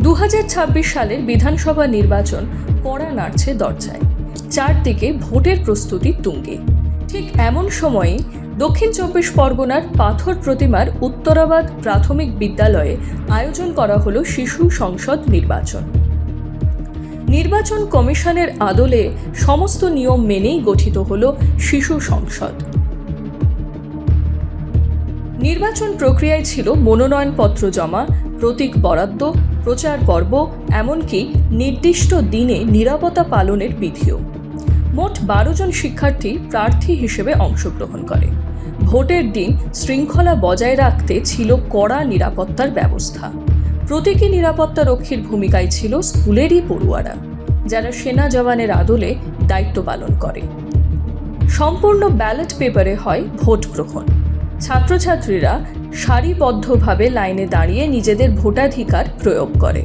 2026 সালের বিধানসভা নির্বাচন কড়া নাড়ছে দরজায়। চারদিকে ভোটের প্রস্তুতি তুঙ্গে। ঠিক এমন সময়েই দক্ষিণ চব্বিশ পরগনার পাথর প্রতিমার উত্তরাবাদ প্রাথমিক বিদ্যালয়ে আয়োজন করা হলো শিশু সংসদ নির্বাচন। নির্বাচন কমিশনের আদলে সমস্ত নিয়ম মেনেই গঠিত হলো শিশু সংসদ। নির্বাচন প্রক্রিয়ায় ছিল মনোনয়নপত্র জমা, প্রতীক বরাদ্দ, প্রচার পর্ব, এমনকি নির্দিষ্ট দিনে নিরাপত্তা পালনের বিধিও। মোট 12 জন শিক্ষার্থী প্রার্থী হিসেবে অংশগ্রহণ করে। ভোটের দিন শৃঙ্খলা বজায় রাখতে ছিল কড়া নিরাপত্তার ব্যবস্থা। প্রতীকী নিরাপত্তা রক্ষীর ভূমিকায় ছিল স্কুলেরই পড়ুয়ারা, যারা সেনা জওয়ানের আদলে দায়িত্ব পালন করে। সম্পূর্ণ ব্যালট পেপারে হয় ভোট গ্রহণ। ছাত্রছাত্রীরা সারিবদ্ধভাবে লাইনে দাঁড়িয়ে নিজেদের ভোটাধিকার প্রয়োগ করে।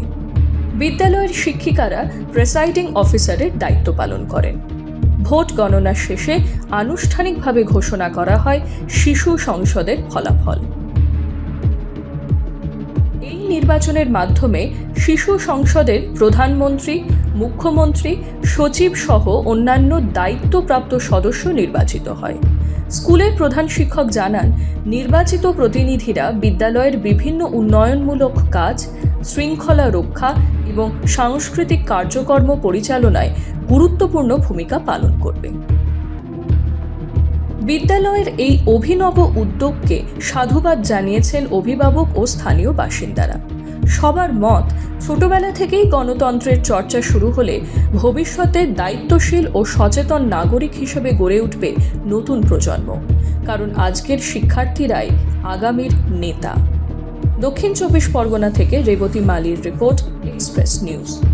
বিদ্যালয়ের শিক্ষিকারা প্রেসাইডিং অফিসারের দায়িত্ব পালন করেন। ভোট গণনা শেষে আনুষ্ঠানিকভাবে ঘোষণা করা হয় শিশু সংসদের ফলাফল। এই নির্বাচনের মাধ্যমে শিশু সংসদের প্রধানমন্ত্রী, মুখ্যমন্ত্রী, সচিব সহ অন্যান্য দায়িত্বপ্রাপ্ত সদস্য নির্বাচিত হয়। স্কুলের প্রধান শিক্ষক জানান, নির্বাচিত প্রতিনিধিরা বিদ্যালয়ের বিভিন্ন উন্নয়নমূলক কাজ, শৃঙ্খলা রক্ষা এবং সাংস্কৃতিক কার্যক্রম পরিচালনায় গুরুত্বপূর্ণ ভূমিকা পালন করবে। বিদ্যালয়ের এই অভিনব উদ্যোগকে সাধুবাদ জানিয়েছেন অভিভাবক ও স্থানীয় বাসিন্দারা। সবার মত, ছোটবেলা থেকেই গণতন্ত্রের চর্চা শুরু হলে ভবিষ্যতে দায়িত্বশীল ও সচেতন নাগরিক হিসেবে গড়ে উঠবে নতুন প্রজন্ম। কারণ আজকের শিক্ষার্থীরাই আগামীর নেতা। দক্ষিণ চব্বিশ পরগনা থেকে রেবতী মালির রিপোর্ট, এক্সপ্রেস নিউজ।